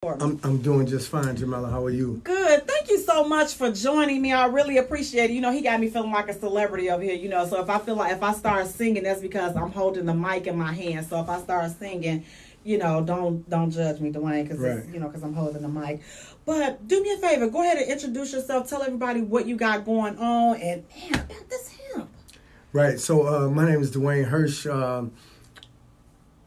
I'm doing just fine, Jamila. How are you? Good. Thank you so much for joining me. I really appreciate it. He got me feeling like a celebrity over here. So if I feel like if I start singing, that's because I'm holding the mic in my hand. So if I start singing, don't judge me, Dwayne, because Right. because I'm holding the mic. But do me a favor. Go ahead and introduce yourself. Tell everybody what you got going on, and man, about this hemp. Right. So my name is Dwayne Hirsch.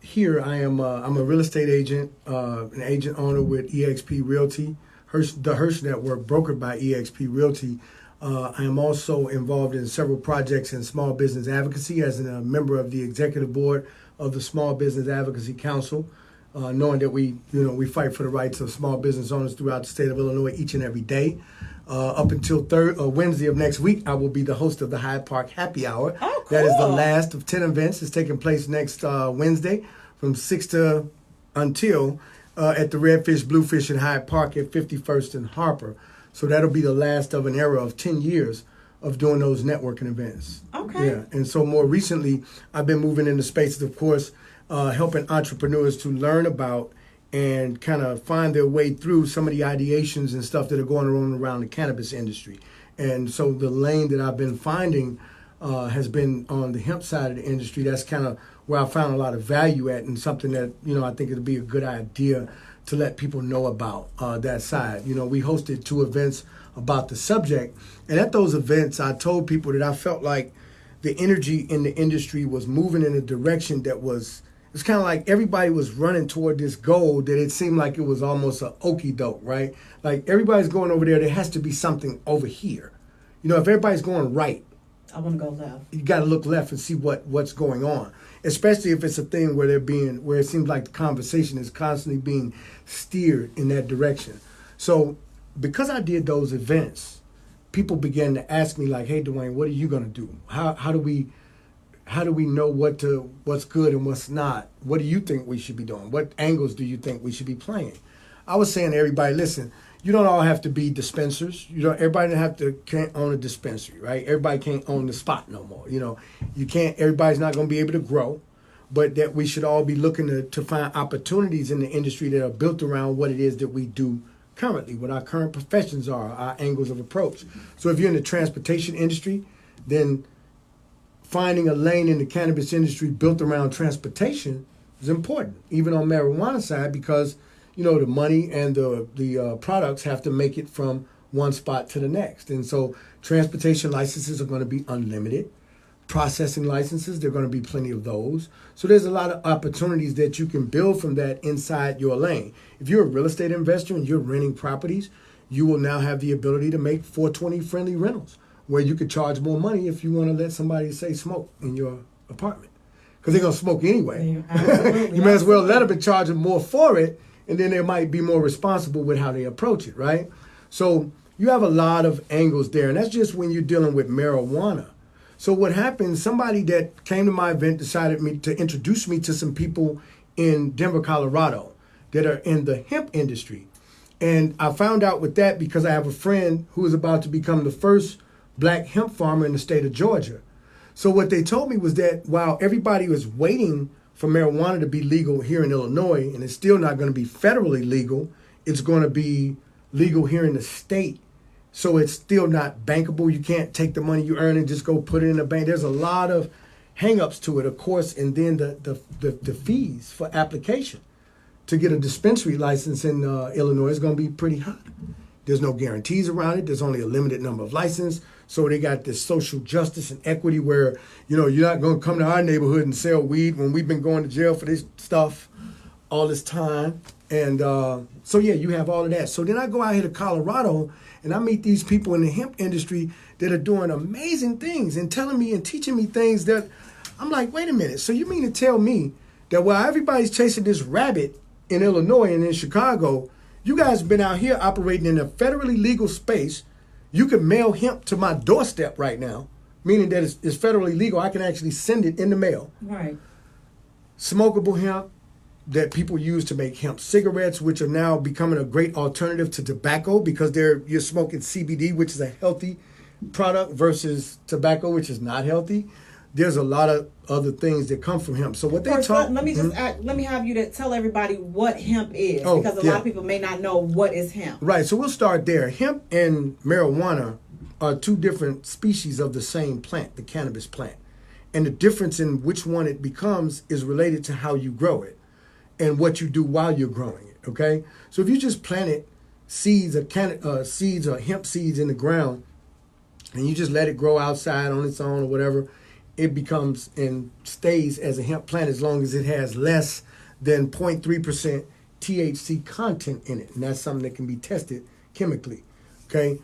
Here I am. I'm a real estate agent, an agent owner with EXP Realty, the Hirsch Network, brokered by EXP Realty. I am also involved in several projects in small business advocacy as a member of the executive board of the Small Business Advocacy Council. Knowing that we fight for the rights of small business owners throughout the state of Illinois each and every day. Up until Wednesday of next week, I will be the host of the Hyde Park Happy Hour. Oh, cool. That is the last of 10 events. It's taking place next Wednesday from 6 to until at the Redfish Bluefish in Hyde Park at 51st and Harper. So that'll be the last of an era of 10 years of doing those networking events. Okay. Yeah, and so more recently, I've been moving into spaces, of course, helping entrepreneurs to learn about and kind of find their way through some of the ideations and stuff that are going on around the cannabis industry. And so the lane that I've been finding has been on the hemp side of the industry. That's kind of where I found a lot of value at, and something that, I think it'll be a good idea to let people know about that side. We hosted 2 events about the subject, and at those events, I told people that I felt like the energy in the industry was moving in a direction that it's kind of like everybody was running toward this goal that it seemed like it was almost a okie doke, right? Like everybody's going over there, there has to be something over here. If everybody's going right, I want to go left. you got to look left and see what's going on, especially if it's a thing where where it seems like the conversation is constantly being steered in that direction. So because I did those events, people began to ask me like, "Hey, Dwayne, what are you going to do? How do we know what's good and what's not? What do you think we should be doing? What angles do you think we should be playing?" I was saying to everybody, listen, you don't all have to be dispensers. Everybody can't own a dispensary, right? Everybody can't own the spot no more. You can't. Everybody's not going to be able to grow, but that we should all be looking to find opportunities in the industry that are built around what it is that we do currently, what our current professions are, our angles of approach. So if you're in the transportation industry, then finding a lane in the cannabis industry built around transportation is important, even on marijuana side, because the money and the products have to make it from one spot to the next. And so transportation licenses are going to be unlimited. Processing licenses, there are going to be plenty of those. So there's a lot of opportunities that you can build from that inside your lane. If you're a real estate investor and you're renting properties, you will now have the ability to make 420 friendly rentals, where you could charge more money if you want to let somebody, say, smoke in your apartment. Because they're going to smoke anyway. You may as well let them and charge them more for it, and then they might be more responsible with how they approach it, right? So you have a lot of angles there, and that's just when you're dealing with marijuana. So what happened, somebody that came to my event decided to introduce me to some people in Denver, Colorado that are in the hemp industry. And I found out with that because I have a friend who is about to become the first black hemp farmer in the state of Georgia. So what they told me was that while everybody was waiting for marijuana to be legal here in Illinois, and it's still not going to be federally legal, it's going to be legal here in the state. So it's still not bankable. You can't take the money you earn and just go put it in a bank. There's a lot of hangups to it, of course, and then the fees for application to get a dispensary license in Illinois is going to be pretty high. There's no guarantees around it. There's only a limited number of licenses. So they got this social justice and equity where, you're not going to come to our neighborhood and sell weed when we've been going to jail for this stuff all this time. And so, yeah, you have all of that. So then I go out here to Colorado and I meet these people in the hemp industry that are doing amazing things and telling me and teaching me things that I'm like, wait a minute. So you mean to tell me that while everybody's chasing this rabbit in Illinois and in Chicago, you guys have been out here operating in a federally legal space. You can mail hemp to my doorstep right now, meaning that it's federally legal. I can actually send it in the mail. Right. Smokable hemp that people use to make hemp cigarettes, which are now becoming a great alternative to tobacco because you're smoking CBD, which is a healthy product, versus tobacco, which is not healthy. there's a lot of other things that come from hemp. So what they talk. Let me just let me have you to tell everybody what hemp is, because a lot of people may not know what is hemp. Right. So we'll start there. Hemp and marijuana are two different species of the same plant, the cannabis plant. And the difference in which one it becomes is related to how you grow it and what you do while you're growing it. Okay. So if you just planted seeds or hemp seeds in the ground and you just let it grow outside on its own or whatever, it becomes and stays as a hemp plant as long as it has less than 0.3% THC content in it. And that's something that can be tested chemically. Okay.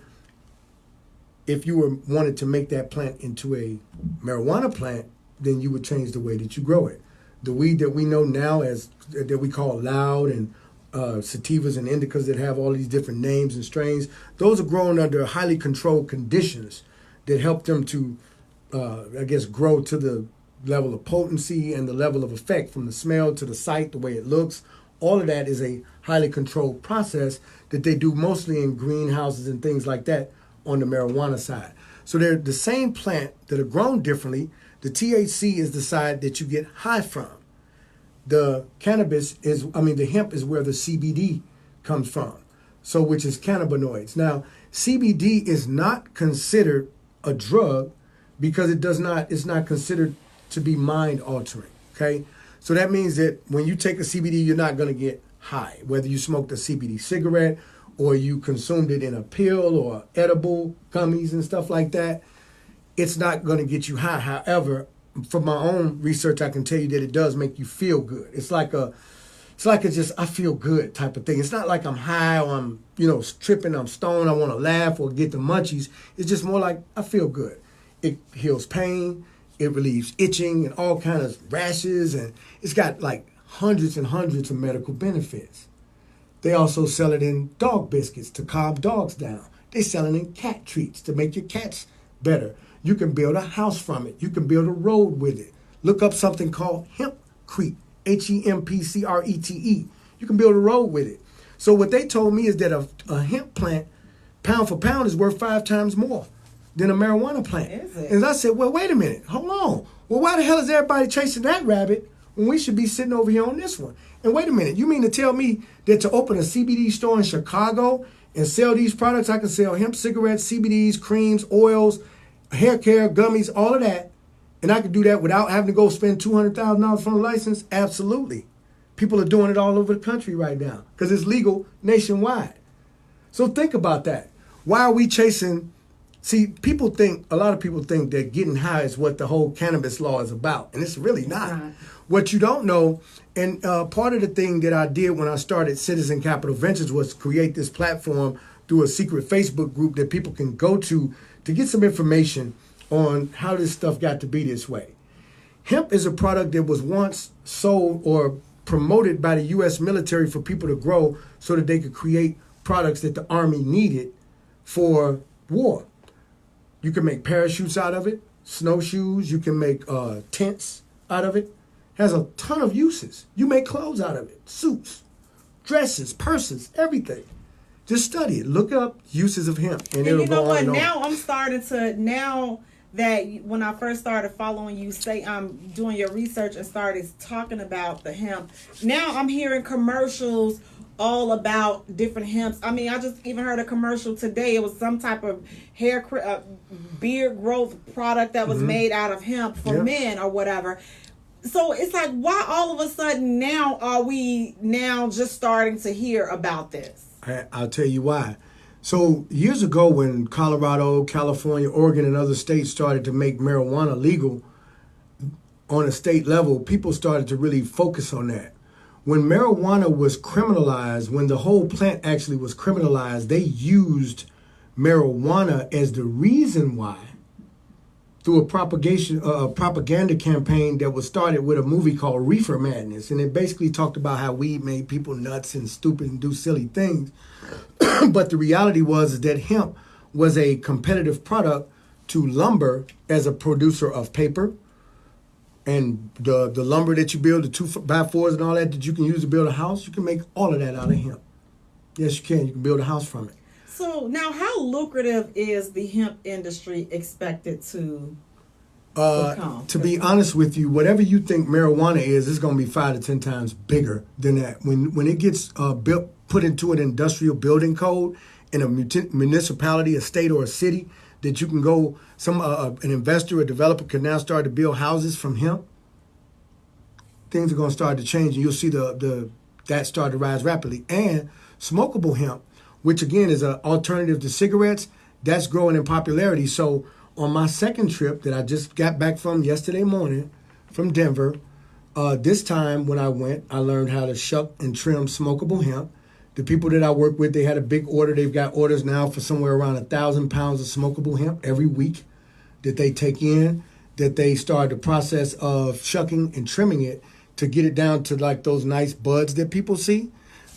If you wanted to make that plant into a marijuana plant, then you would change the way that you grow it. The weed that we know now as that we call loud and sativas and indicas that have all these different names and strains, those are grown under highly controlled conditions that help them to, grow to the level of potency and the level of effect, from the smell to the sight, the way it looks. All of that is a highly controlled process that they do mostly in greenhouses and things like that on the marijuana side. So they're the same plant that are grown differently. The THC is the side that you get high from. The hemp is where the CBD comes from, so which is cannabinoids. Now, CBD is not considered a drug because it's not considered to be mind altering, okay? So that means that when you take a CBD, you're not going to get high, whether you smoked a CBD cigarette or you consumed it in a pill or edible gummies and stuff like that. It's not going to get you high. However, from my own research, I can tell you that it does make you feel good. It's like a just I feel good type of thing. It's not like I'm high or I'm tripping, I'm stoned, I want to laugh or get the munchies. It's just more like I feel good. It heals pain, it relieves itching and all kinds of rashes, and it's got like hundreds and hundreds of medical benefits. They also sell it in dog biscuits to calm dogs down. They sell it in cat treats to make your cats better. You can build a house from it. You can build a road with it. Look up something called hempcrete, HEMPCRETE. You can build a road with it. So what they told me is that a hemp plant, pound for pound, is worth 5 times more than a marijuana plant. Is it? And I said, well, wait a minute. Hold on. Well, why the hell is everybody chasing that rabbit when we should be sitting over here on this one? And wait a minute. You mean to tell me that to open a CBD store in Chicago and sell these products, I can sell hemp cigarettes, CBDs, creams, oils, hair care, gummies, all of that, and I could do that without having to go spend $200,000 for a license? Absolutely. People are doing it all over the country right now because it's legal nationwide. So think about that. Why are we chasing? See, a lot of people think that getting high is what the whole cannabis law is about, and it's really not. What you don't know, and part of the thing that I did when I started Citizen Capital Ventures was create this platform through a secret Facebook group that people can go to get some information on how this stuff got to be this way. Hemp is a product that was once sold or promoted by the U.S. military for people to grow so that they could create products that the Army needed for war. You can make parachutes out of it, snowshoes, you can make tents out of it. It has a ton of uses. You make clothes out of it, suits, dresses, purses, everything. Just study it. Look up uses of hemp. And it'll you know go what? on and Now on. I'm starting to, now that when I first started following you, say I'm doing your research and started talking about the hemp, now I'm hearing commercials all about different hemps. I mean, I just even heard a commercial today. It was some type of beard growth product that was made out of hemp for men or whatever. So it's like, why all of a sudden now are we now just starting to hear about this? I'll tell you why. So years ago when Colorado, California, Oregon, and other states started to make marijuana legal on a state level, people started to really focus on that. When marijuana was criminalized, when the whole plant actually was criminalized, they used marijuana as the reason why, through a propaganda campaign that was started with a movie called Reefer Madness. And it basically talked about how weed made people nuts and stupid and do silly things. But the reality was that hemp was a competitive product to lumber as a producer of paper. And the lumber that you build, the 2x4s and all that you can use to build a house, you can make all of that out of hemp. Yes, you can. You can build a house from it. So now how lucrative is the hemp industry expected to To be honest with you, whatever you think marijuana is, it's going to be 5 to 10 times bigger than that. When it gets put into an industrial building code in a municipality, a state, or a city, that you can go, an investor, a developer can now start to build houses from hemp. Things are going to start to change, and you'll see that start to rise rapidly. And smokable hemp, which again is an alternative to cigarettes, that's growing in popularity. So on my second trip that I just got back from yesterday morning from Denver, this time when I went, I learned how to shuck and trim smokable hemp. The people that I work with, they had a big order. They've got orders now for somewhere around 1,000 pounds of smokable hemp every week that they take in, that they start the process of shucking and trimming it to get it down to like those nice buds that people see.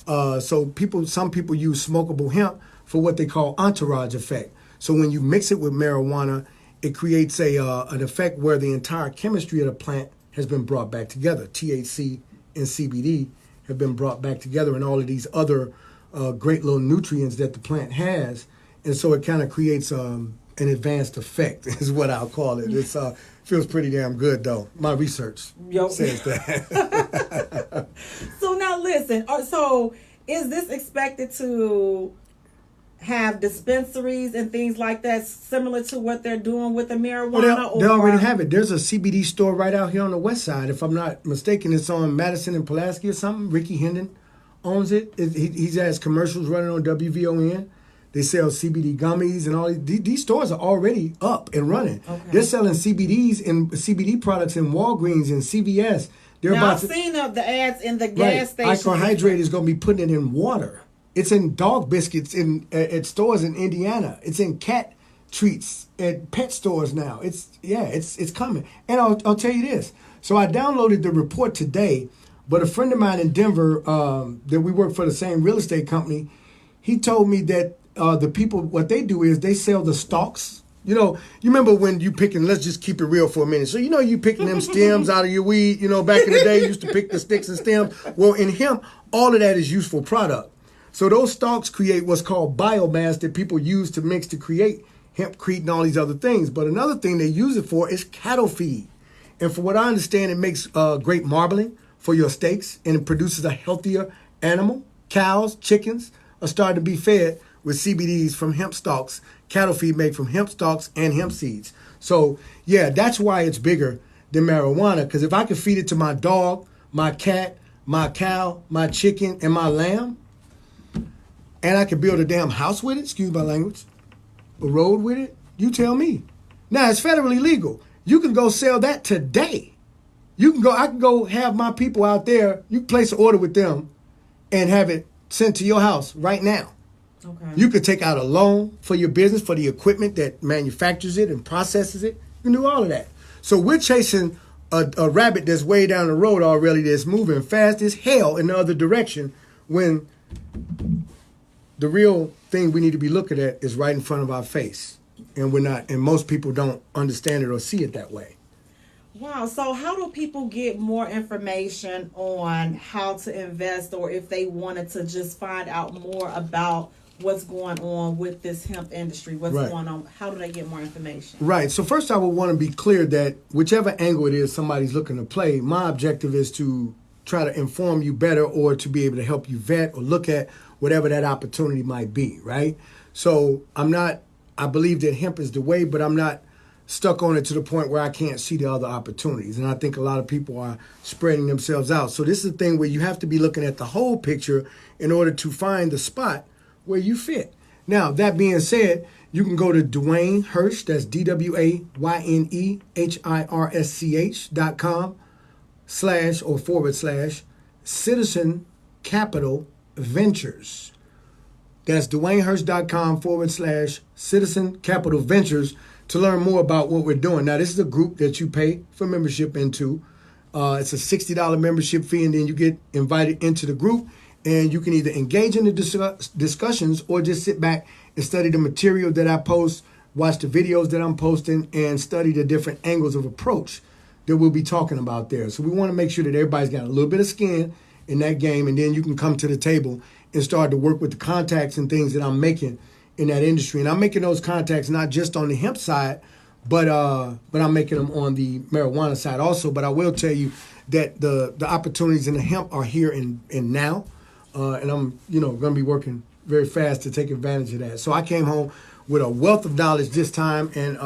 So some people use smokable hemp for what they call entourage effect. So when you mix it with marijuana, it creates an effect where the entire chemistry of the plant has been brought back together. THC and CBD have been brought back together, and all of these other great little nutrients that the plant has. And so it kind of creates an advanced effect, is what I'll call it. It feels pretty damn good, though. My research says that. So now listen, so is this expected to have dispensaries and things like that similar to what they're doing with the marijuana? They already have it. There's a CBD store right out here on the west side. If I'm not mistaken, it's on Madison and Pulaski or something. Ricky Hendon owns it. He has commercials running on WVON. They sell CBD gummies and all. These stores are already up and running. Okay. They're selling CBDs and CBD products in Walgreens and CVS. I've seen the ads in the gas station. Iconhydrate is going to be putting it in water. It's in dog biscuits at stores in Indiana. It's in cat treats at pet stores now. It's coming. And I'll tell you this. So I downloaded the report today, but a friend of mine in Denver that we work for the same real estate company, he told me that the people, what they do is they sell the stalks. You know, you remember when you picking, let's just keep it real for a minute. So, you know, you picking them stems out of your weed. You know, back in the day, you used to pick the sticks and stems. Well, in hemp, all of that is useful product. So those stalks create what's called biomass that people use to mix to create hempcrete and all these other things. But another thing they use it for is cattle feed. And from what I understand, it makes great marbling for your steaks, and it produces a healthier animal. Cows, chickens are starting to be fed with CBDs from hemp stalks, cattle feed made from hemp stalks and hemp seeds. So, yeah, that's why it's bigger than marijuana, because if I could feed it to my dog, my cat, my cow, my chicken, and my lamb, and I could build a damn house with it, excuse my language, a road with it, you tell me. Now, it's federally legal. You can go sell that today. I can go have my people out there, you place an order with them and have it sent to your house right now. Okay. You could take out a loan for your business, for the equipment that manufactures it and processes it. You can do all of that. So we're chasing a rabbit that's way down the road already, that's moving fast as hell in the other direction, when the real thing we need to be looking at is right in front of our face. And we're not, and most people don't understand it or see it that way. Wow. So how do people get more information on how to invest, or if they wanted to just find out more about what's going on with this hemp industry, what's going on, how do they get more information? Right. So first I would want to be clear that whichever angle it is somebody's looking to play, my objective is to try to inform you better, or to be able to help you vet or look at whatever that opportunity might be, right? So I believe that hemp is the way, but I'm not stuck on it to the point where I can't see the other opportunities. And I think a lot of people are spreading themselves out. So this is the thing where you have to be looking at the whole picture in order to find the spot where you fit. Now, that being said, you can go to Dwayne Hirsch, that's DWayneHirsch.com/ Citizen Capital Ventures. That's DwayneHirsch.com/ Citizen Capital Ventures to learn more about what we're doing. Now, this is a group that you pay for membership into. It's a $60 membership fee, and then you get invited into the group, and you can either engage in the discussions or just sit back and study the material that I post, watch the videos that I'm posting, and study the different angles of approach that we'll be talking about there. So we want to make sure that everybody's got a little bit of skin in that game, and then you can come to the table and start to work with the contacts and things that I'm making in that industry. And I'm making those contacts not just on the hemp side, but I'm making them on the marijuana side also. But I will tell you that the opportunities in the hemp are here and now, and I'm going to be working very fast to take advantage of that. So I came home with a wealth of knowledge this time and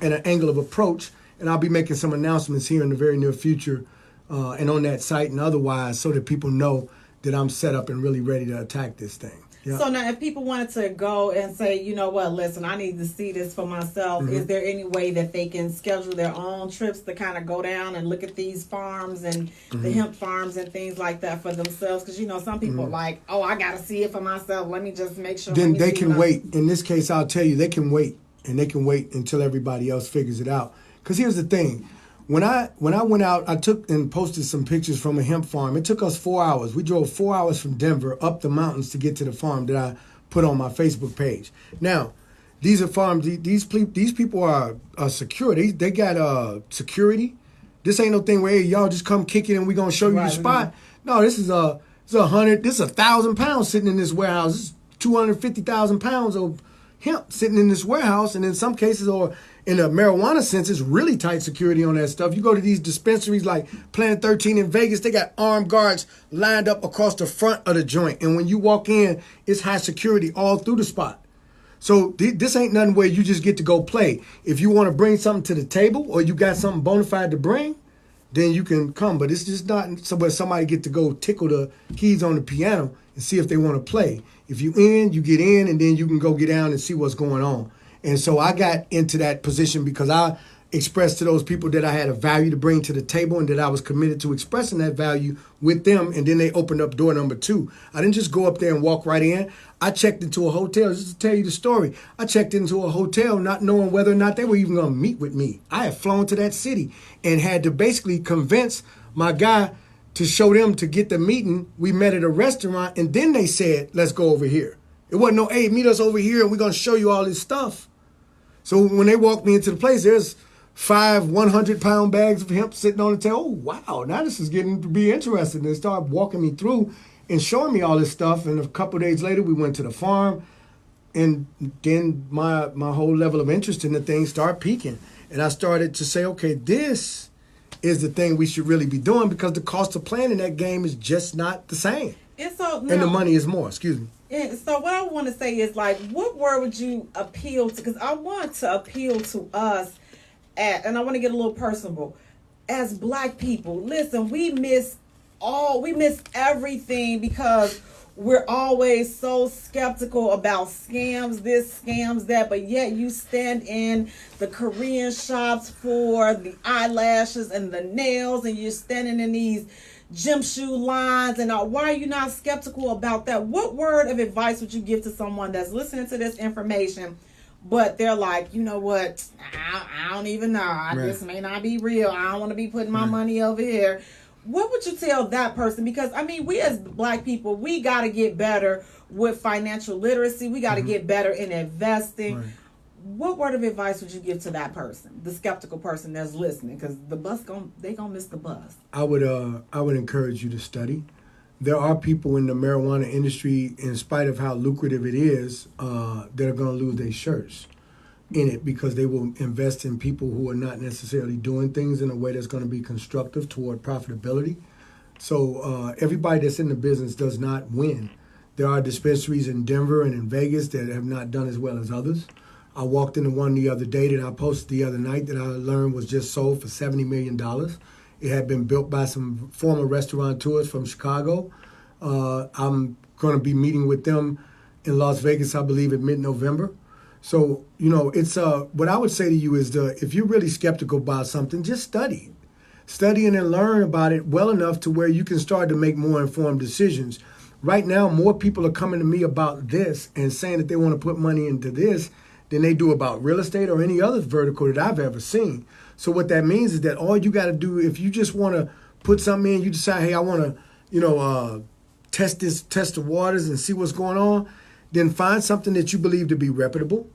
an angle of approach, and I'll be making some announcements here in the very near future and on that site and otherwise, so that people know that I'm set up and really ready to attack this thing. Yeah. So now if people wanted to go and say, you know what, listen, I need to see this for myself, is there any way that they can schedule their own trips to kind of go down and look at these farms and the hemp farms and things like that for themselves? Because, some people are like, oh, I got to see it for myself. Let me just make sure. Then they can wait. In this case, I'll tell you, they can wait. And they can wait until everybody else figures it out. Because here's the thing. When I went out, I took and posted some pictures from a hemp farm. It took us 4 hours. We drove 4 hours from Denver up the mountains to get to the farm that I put on my Facebook page. Now, these are farms. These people are secure. They got security. This ain't no thing where, hey, y'all just come kick it and we gonna show you the spot. No, this is a 1,000 pounds sitting in this warehouse. This is 250,000 pounds of hemp sitting in this warehouse, and in some cases, or in a marijuana sense, it's really tight security on that stuff. You go to these dispensaries like Planet 13 in Vegas, they got armed guards lined up across the front of the joint. And when you walk in, it's high security all through the spot. So this ain't nothing where you just get to go play. If you want to bring something to the table or you got something bona fide to bring, then you can come. But it's just not somewhere somebody get to go tickle the keys on the piano and see if they want to play. If you get in, and then you can go get down and see what's going on. And so I got into that position because I expressed to those people that I had a value to bring to the table and that I was committed to expressing that value with them. And then they opened up door number 2. I didn't just go up there and walk right in. I checked into a hotel. Just to tell you the story, I checked into a hotel not knowing whether or not they were even going to meet with me. I had flown to that city and had to basically convince my guy to show them to get the meeting. We met at a restaurant, and then they said, let's go over here. It wasn't no, hey, meet us over here and we're going to show you all this stuff. So when they walked me into the place, there's 5 100-pound bags of hemp sitting on the table. Oh, wow, now this is getting to be interesting. They started walking me through and showing me all this stuff. And a couple of days later, we went to the farm. And then my whole level of interest in the thing started peaking. And I started to say, okay, this is the thing we should really be doing, because the cost of playing in that game is just not the same. And so now, and the money is more, excuse me. And so what I want to say is, like, what word would you appeal to? Because I want to appeal to us, and I want to get a little personal. As Black people, listen, we miss everything because we're always so skeptical about scams, this, scams, that, but yet you stand in the Korean shops for the eyelashes and the nails, and you're standing in these gym shoe lines, and why are you not skeptical about that? What word of advice would you give to someone that's listening to this information, but they're like, you know what, I don't even know, this may not be real, I don't want to be putting my money over here? What would you tell that person? Because, I mean, we as Black people, we got to get better with financial literacy. We got to get better in investing. Right. What word of advice would you give to that person, the skeptical person that's listening? Because the bus they gonna miss the bus. I would encourage you to study. There are people in the marijuana industry, in spite of how lucrative it is, that are going to lose their shirts in it, because they will invest in people who are not necessarily doing things in a way that's going to be constructive toward profitability. So everybody that's in the business does not win. There are dispensaries in Denver and in Vegas that have not done as well as others. I walked into one the other day that I posted the other night that I learned was just sold for $70 million. It had been built by some former restaurateurs from Chicago. I'm going to be meeting with them in Las Vegas, I believe, in mid-November. So, it's what I would say to you is if you're really skeptical about something, just study. Study and then learn about it well enough to where you can start to make more informed decisions. Right now, more people are coming to me about this and saying that they want to put money into this than they do about real estate or any other vertical that I've ever seen. So what that means is that all you got to do, if you just want to put something in, you decide, hey, I want to, test the waters and see what's going on, then find something that you believe to be reputable,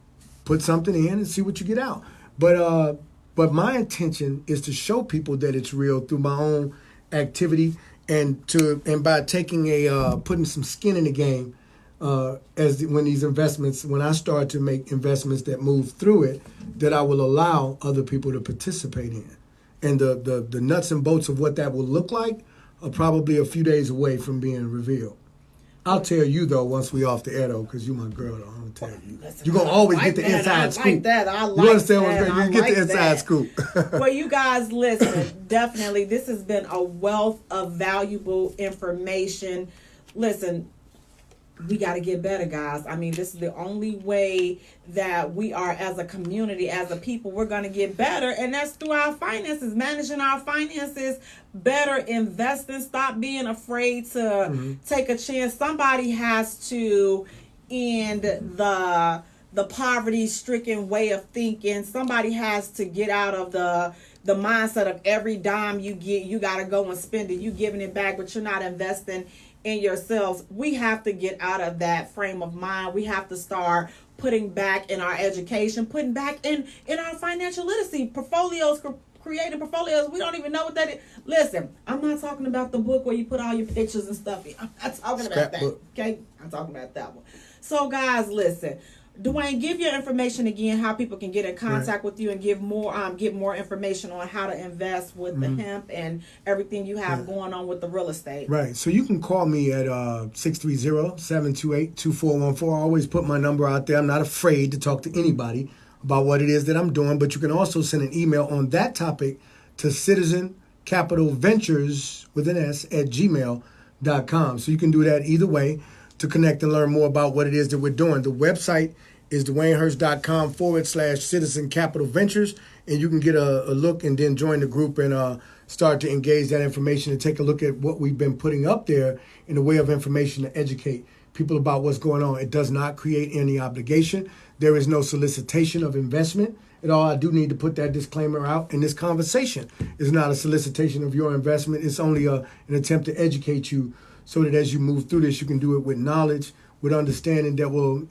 put something in and see what you get out. But my intention is to show people that it's real through my own activity, and by taking putting some skin in the game, when I start to make investments that move through it, that I will allow other people to participate in. And the nuts and bolts of what that will look like are probably a few days away from being revealed. I'll tell you, though, once we off the air, though, because you my girl, though. I'm going to tell you. Listen, You're going to always get the inside scoop. You understand what's going on? You get the inside scoop. Well, you guys, listen, definitely, this has been a wealth of valuable information. Listen, we got to get better, guys. I mean, this is the only way that we are, as a community, as a people, we're going to get better. And that's through our finances, managing our finances better, investing, stop being afraid to take a chance. Somebody has to end the poverty-stricken way of thinking. Somebody has to get out of the mindset of every dime you get, you got to go and spend it. You giving it back, but you're not investing in yourselves. We have to get out of that frame of mind. We have to start putting back in our education, putting back in our financial literacy, portfolios, creating portfolios. We don't even know what that is. Listen, I'm not talking about the book where you put all your pictures and stuff in. I'm not talking about that. Okay? I'm talking about that one. So guys, listen. Dwayne, give your information again, how people can get in contact with you and give more information on how to invest with the hemp and everything you have going on with the real estate. Right. So you can call me at 630-728-2414. I always put my number out there. I'm not afraid to talk to anybody about what it is that I'm doing, but you can also send an email on that topic to Citizen Capital Ventures with an S at gmail.com. So you can do that either way to connect and learn more about what it is that we're doing. The website is DwayneHirsch.com/Citizen Capital Ventures, and you can get a look and then join the group and start to engage that information and take a look at what we've been putting up there in the way of information to educate people about what's going on. It does not create any obligation. There is no solicitation of investment at all. I do need to put that disclaimer out. And this conversation is not a solicitation of your investment. It's only an attempt to educate you so that as you move through this, you can do it with knowledge, with understanding that will,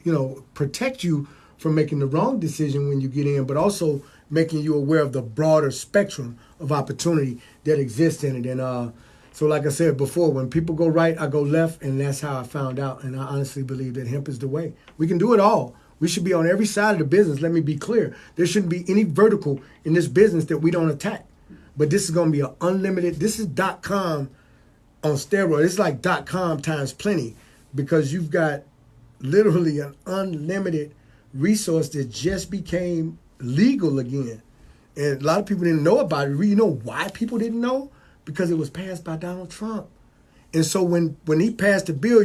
protect you from making the wrong decision when you get in, but also making you aware of the broader spectrum of opportunity that exists in it. And so like I said before, when people go right, I go left, and that's how I found out. And I honestly believe that hemp is the way. We can do it all. We should be on every side of the business. Let me be clear. There shouldn't be any vertical in this business that we don't attack. But this is going to be an unlimited, this is .com on steroids. It's like .com times plenty, because you've got literally an unlimited resource that just became legal again. And a lot of people didn't know about it. You know why people didn't know? Because it was passed by Donald Trump. And so when he passed the bill,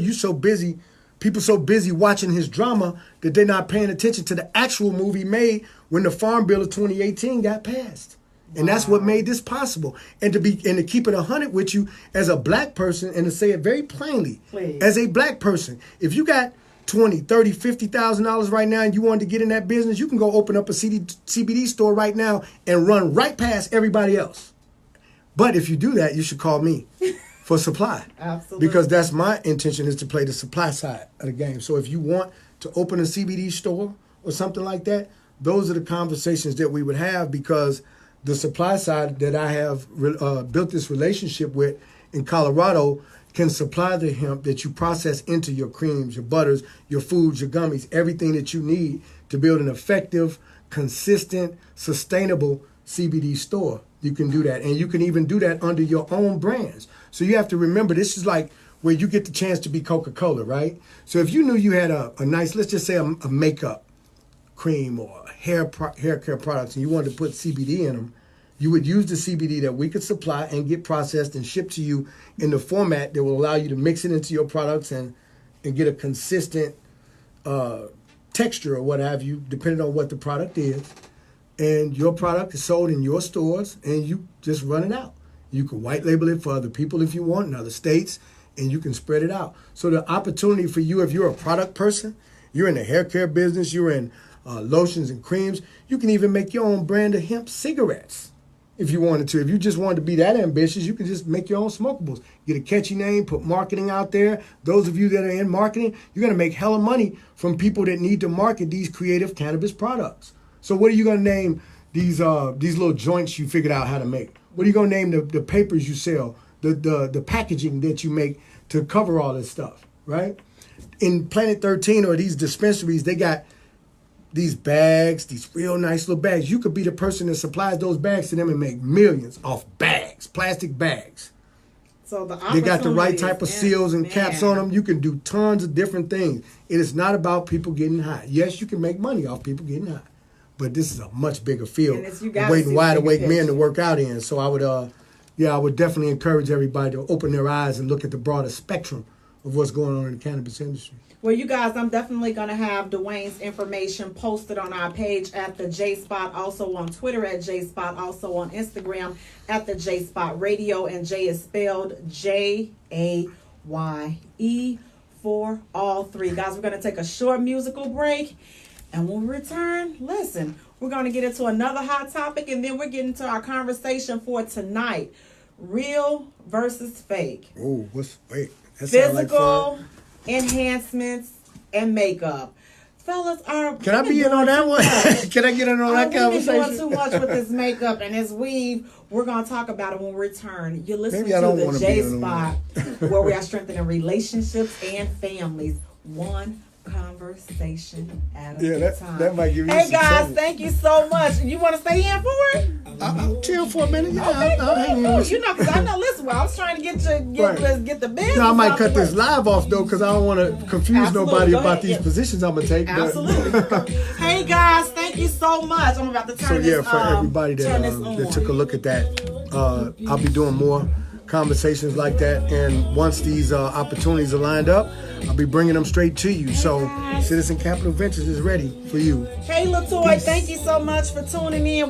people so busy watching his drama that they're not paying attention to the actual movie made when the Farm Bill of 2018 got passed. And that's what made this possible. And to keep it 100 with you as a black person, and to say it very plainly, Please. As a black person, if you got $20,000, $30,000, $50,000 right now and you wanted to get in that business, you can go open up a CBD store right now and run right past everybody else. But if you do that, you should call me for supply. Absolutely. Because that's my intention, is to play the supply side of the game. So if you want to open a CBD store or something like that, those are the conversations that we would have, because the supply side that I have built this relationship with in Colorado can supply the hemp that you process into your creams, your butters, your foods, your gummies, everything that you need to build an effective, consistent, sustainable CBD store. You can do that. And you can even do that under your own brands. So you have to remember, this is like where you get the chance to be Coca-Cola, right? So if you knew you had a nice, let's just say a makeup cream or hair care products, and you wanted to put CBD in them, you would use the CBD that we could supply and get processed and shipped to you in the format that will allow you to mix it into your products and get a consistent texture or what have you, depending on what the product is. And your product is sold in your stores, and you just run it out. You can white label it for other people if you want in other states, and you can spread it out. So the opportunity for you, if you're a product person, you're in the hair care business, you're in lotions and creams, you can even make your own brand of hemp cigarettes if you wanted to. If you just wanted to be that ambitious, you can just make your own smokables. Get a catchy name, put marketing out there. Those of you that are in marketing, you're going to make hella money from people that need to market these creative cannabis products. So what are you going to name these little joints you figured out how to make? What are you going to name the papers you sell, the packaging that you make to cover all this stuff, right? in Planet 13 or these dispensaries, they got these bags, these real nice little bags. You could be the person that supplies those bags to them and make millions off bags, plastic bags. So they got the right type of is seals and caps on them. You can do tons of different things. It is not about people getting high. Yes, you can make money off people getting high, but this is a much bigger field. Waiting wide awake men to work out in. So I would definitely encourage everybody to open their eyes and look at the broader spectrum of what's going on in the cannabis industry. Well, you guys, I'm definitely going to have Dwayne's information posted on our page at the J Spot, also on Twitter at J Spot, also on Instagram at the J Spot Radio, and Jay is spelled Jaye for all three. Guys, we're going to take a short musical break, and when we return, listen, we're going to get into another hot topic, and then we're getting to our conversation for tonight. Real versus fake. Oh, wait. That Physical enhancements and makeup. Fellas, can I be in on that one? Can I get in on that conversation? We've been doing too much with this makeup and this weave. We're going to talk about it when we return. You're listening to the J Spot, where we are strengthening relationships and families, one conversation at a time. That might give you Hey some guys, trouble. thank you so much. You want to stay in for it? I'll chill for a minute. Yeah, Okay, I'll hang in with you. know, because I know. Listen, I was trying to get the business. I might cut this live off though, because I don't want to confuse nobody about these Yeah. positions I'm gonna take. Absolutely. Hey guys, thank you so much. I'm about to turn this. For everybody that took a look at that, I'll be doing more conversations like that, and once these opportunities are lined up, I'll be bringing them straight to you. So Citizen Capital Ventures is ready for you. Hey Latoy, thank you so much for tuning in.